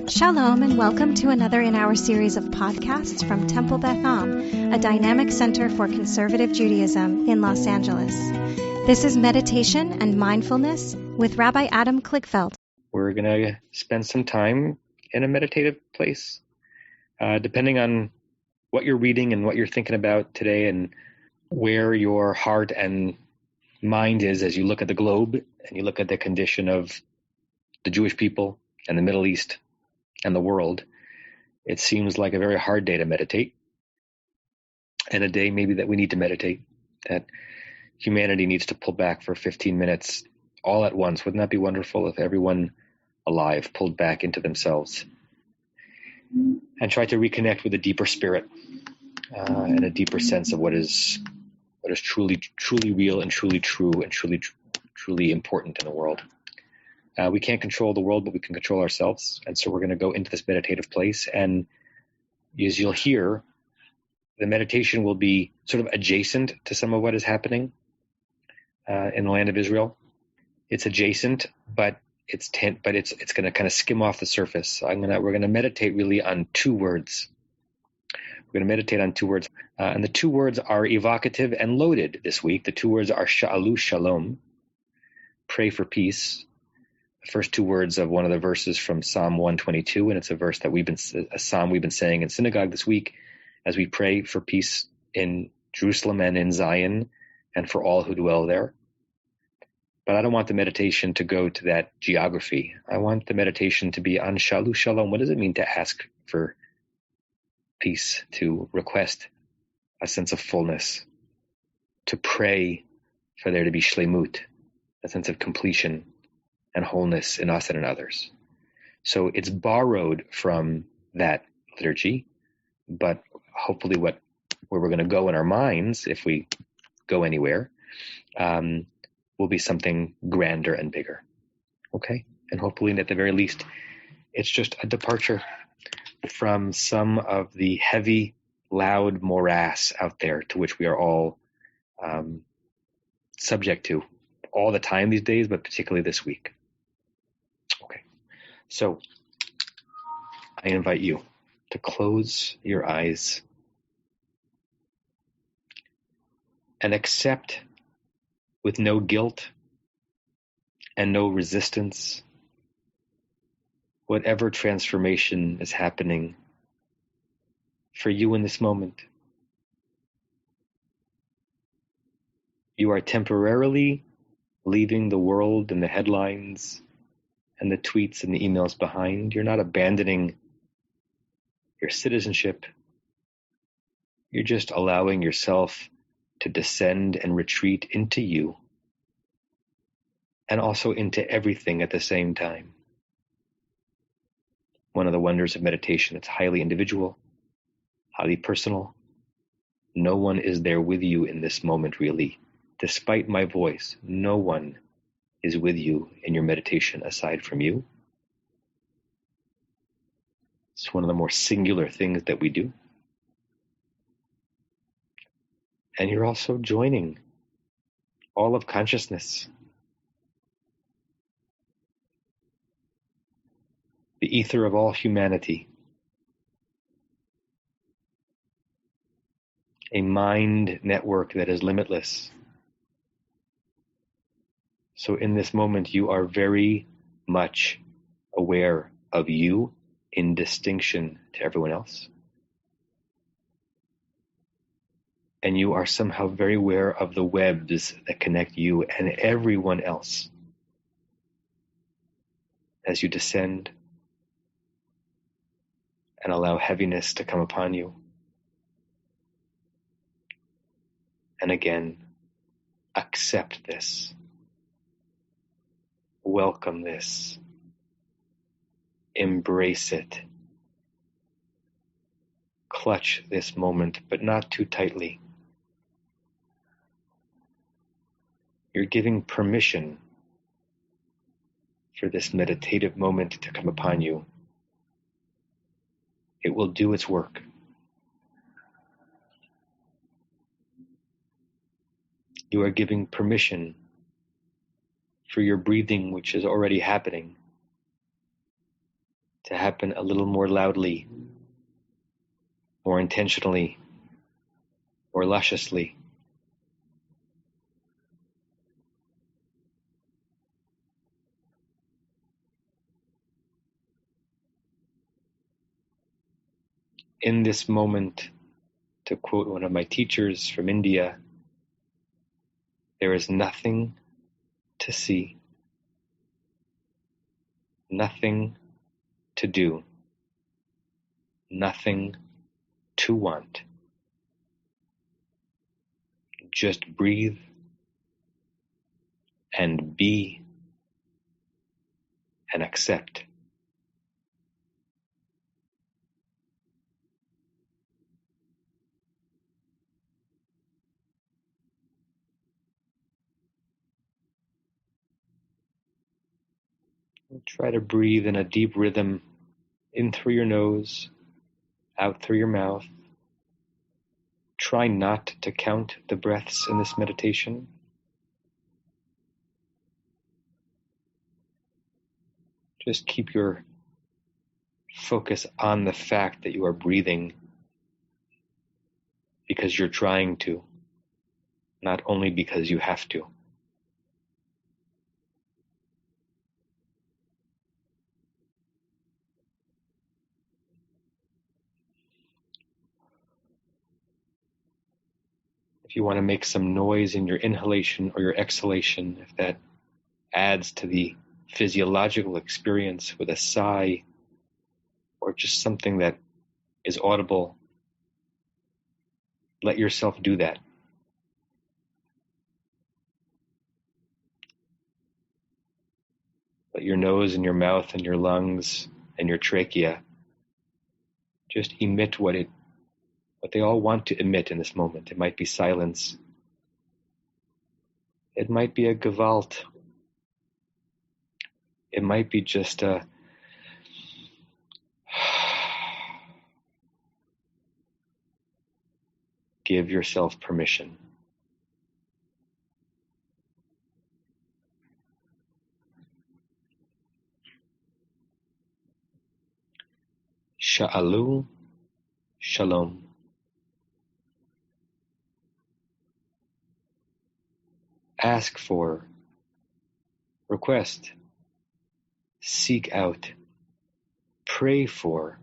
Shalom and welcome to another in our series of podcasts from Temple Beth Am, a dynamic center for conservative Judaism in Los Angeles. This is Meditation and Mindfulness with Rabbi Adam Kligfeld. We're going to spend some time in a meditative place, depending on what you're reading and what you're thinking about today and where your heart and mind is as you look at the globe and you look at the condition of the Jewish people and the Middle East and the world. It seems like a very hard day to meditate, and a day maybe that we need to meditate, that humanity needs to pull back for 15 minutes all at once. Wouldn't that be wonderful if everyone alive pulled back into themselves and tried to reconnect with a deeper spirit and a deeper sense of what is truly real and truly true and truly important in the world. We can't control the world, but we can control ourselves. And so we're going to go into this meditative place. And as you'll hear, the meditation will be sort of adjacent to some of what is happening in the land of Israel. It's adjacent, but it's going to kind of skim off the surface. We're going to meditate really on two words. We're going to meditate on two words. And the two words are evocative and loaded this week. The two words are sha'alu shalom, pray for peace. The first two words of one of the verses from Psalm 122, and it's a psalm we've been saying in synagogue this week as we pray for peace in Jerusalem and in Zion and for all who dwell there. But I don't want the meditation to go to that geography. I want the meditation to be on Shalu Shalom. What does it mean to ask for peace, to request a sense of fullness, to pray for there to be shlemut, a sense of completion and wholeness in us and in others. So it's borrowed from that liturgy, but hopefully where we're going to go in our minds, if we go anywhere, will be something grander and bigger. Okay? And hopefully at the very least, it's just a departure from some of the heavy, loud morass out there to which we are all subject to all the time these days, but particularly this week. Okay, so I invite you to close your eyes and accept with no guilt and no resistance whatever transformation is happening for you in this moment. You are temporarily leaving the world and the headlines and the tweets and the emails behind. You're not abandoning your citizenship. You're just allowing yourself to descend and retreat into you and also into everything at the same time. One of the wonders of meditation, it's highly individual, highly personal. No one is there with you in this moment, really. Despite my voice, no one is with you in your meditation aside from you. It's one of the more singular things that we do. And you're also joining all of consciousness. The ether of all humanity. A mind network that is limitless. So in this moment, you are very much aware of you in distinction to everyone else. And you are somehow very aware of the webs that connect you and everyone else as you descend and allow heaviness to come upon you. And again, accept this. Welcome this. Embrace it. Clutch this moment, but not too tightly. You're giving permission for this meditative moment to come upon you. It will do its work. You are giving permission for your breathing, which is already happening, to happen a little more loudly, more intentionally, more lusciously. In this moment, to quote one of my teachers from India, there is nothing to see, nothing to do, nothing to want. Just breathe and be and accept. Try to breathe in a deep rhythm, in through your nose, out through your mouth. Try not to count the breaths in this meditation. Just keep your focus on the fact that you are breathing because you're trying to, not only because you have to. If you want to make some noise in your inhalation or your exhalation, if that adds to the physiological experience with a sigh or just something that is audible, let yourself do that. Let your nose and your mouth and your lungs and your trachea just emit what they all want to emit in this moment. It might be silence. It might be a gewalt. It might be just a give yourself permission. Sha'alu shalom. Ask for, request, seek out, pray for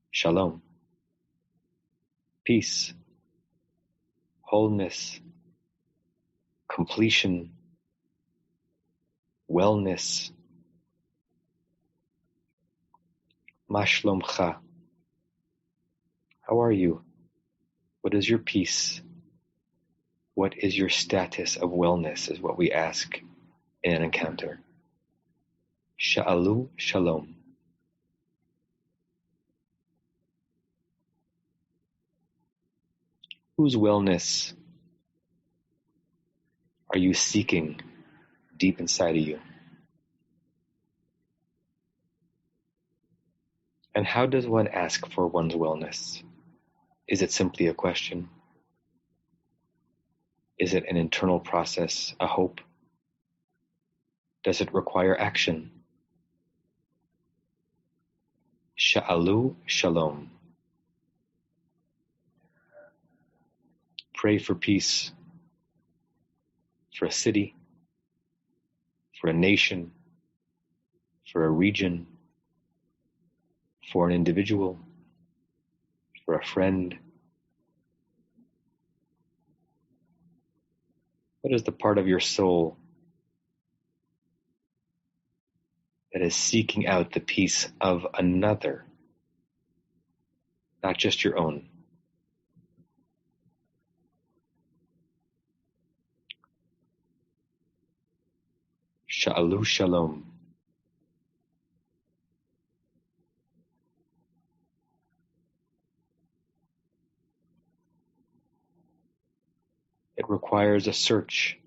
shalom, peace, wholeness, completion, wellness. Ma shlomcha. How are you? What is your peace? What is your status of wellness is what we ask in an encounter. Sha'alu shalom. Whose wellness are you seeking deep inside of you? And how does one ask for one's wellness? Is it simply a question? Is it an internal process, a hope? Does it require action? Sha'alu shalom. Pray for peace, for a city, for a nation, for a region, for an individual, for a friend. What is the part of your soul that is seeking out the peace of another, not just your own? Sha'alu shalom. It requires a search,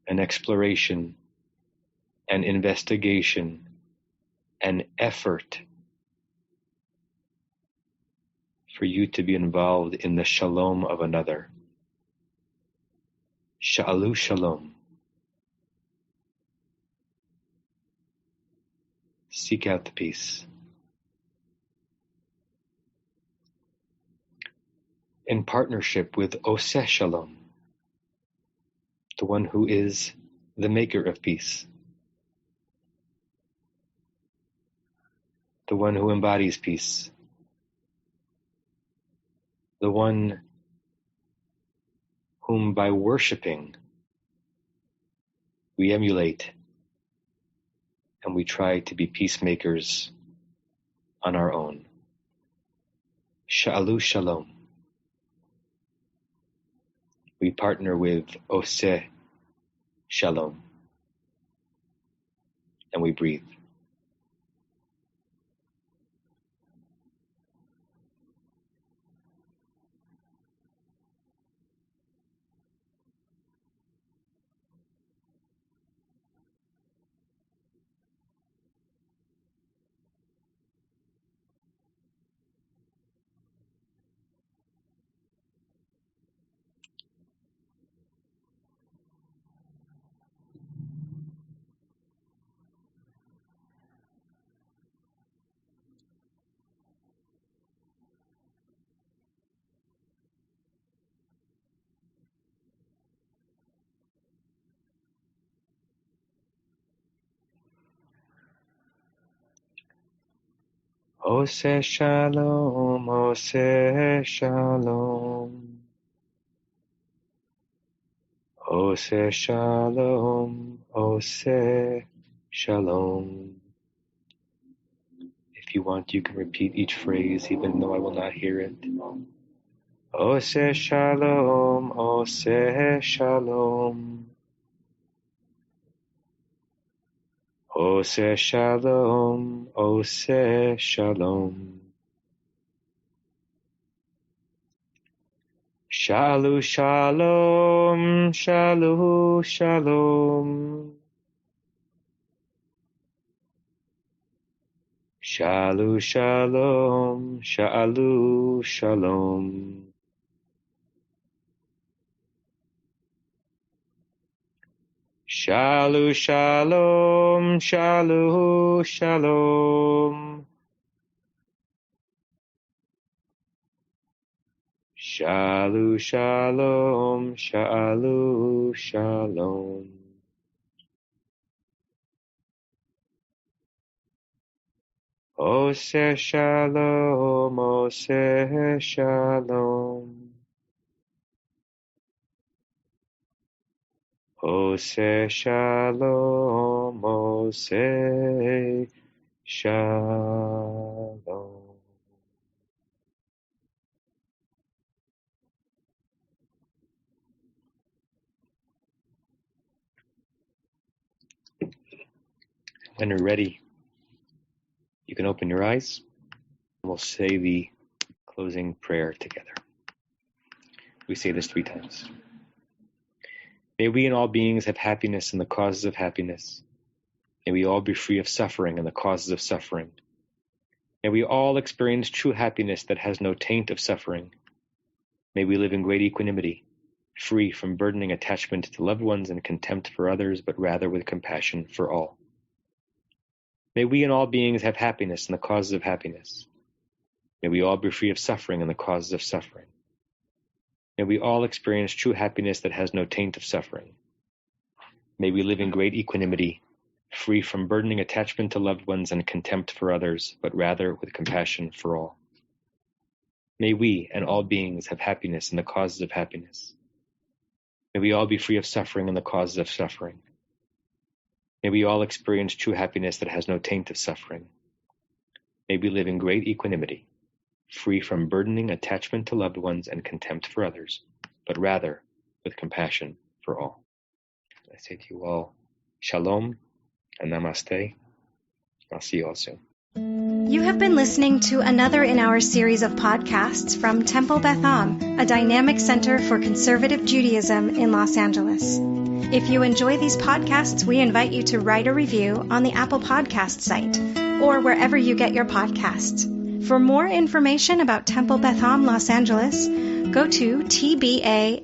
an exploration, an investigation, an effort for you to be involved in the shalom of another. Sha'alu shalom. Seek out the peace. In partnership with Oseh Shalom, the one who is the maker of peace, the one who embodies peace, the one whom by worshiping we emulate and we try to be peacemakers on our own. Sha'alu Shalom. We partner with Oseh Shalom, and we breathe. Oseh Shalom, Oseh Shalom. Oseh Shalom, Oseh Shalom. If you want, you can repeat each phrase, even though I will not hear it. Oseh Shalom, Oseh Shalom. Oseh Shalom, Oseh Shalom. Shalu Shalom, Shalu Shalom. Shalu Shalom, Shalu Shalom. Shalu Shalom, Shalu Shalom. Shalu Shalom, Shalu Shalom. Oseh Shalom, Oseh Shalom. Oseh Shalom, Oseh Shalom. When you're ready, you can open your eyes and we'll say the closing prayer together. We say this 3 times. May we and all beings have happiness in the causes of happiness. May we all be free of suffering and the causes of suffering. May we all experience true happiness that has no taint of suffering. May we live in great equanimity, free from burdening attachment to loved ones and contempt for others, but rather with compassion for all. May we and all beings have happiness in the causes of happiness. May we all be free of suffering and the causes of suffering. May we all experience true happiness that has no taint of suffering. May we live in great equanimity, free from burdening attachment to loved ones and contempt for others, but rather with compassion for all. May we and all beings have happiness in the causes of happiness. May we all be free of suffering and the causes of suffering. May we all experience true happiness that has no taint of suffering. May we live in great equanimity, free from burdening attachment to loved ones and contempt for others, but rather with compassion for all. I say to you all, Shalom and Namaste. I'll see you all soon. You have been listening to another in our series of podcasts from Temple Beth Am, a dynamic center for conservative Judaism in Los Angeles. If you enjoy these podcasts, we invite you to write a review on the Apple Podcast site or wherever you get your podcasts. For more information about Temple Beth Am Los Angeles, go to tbala.org.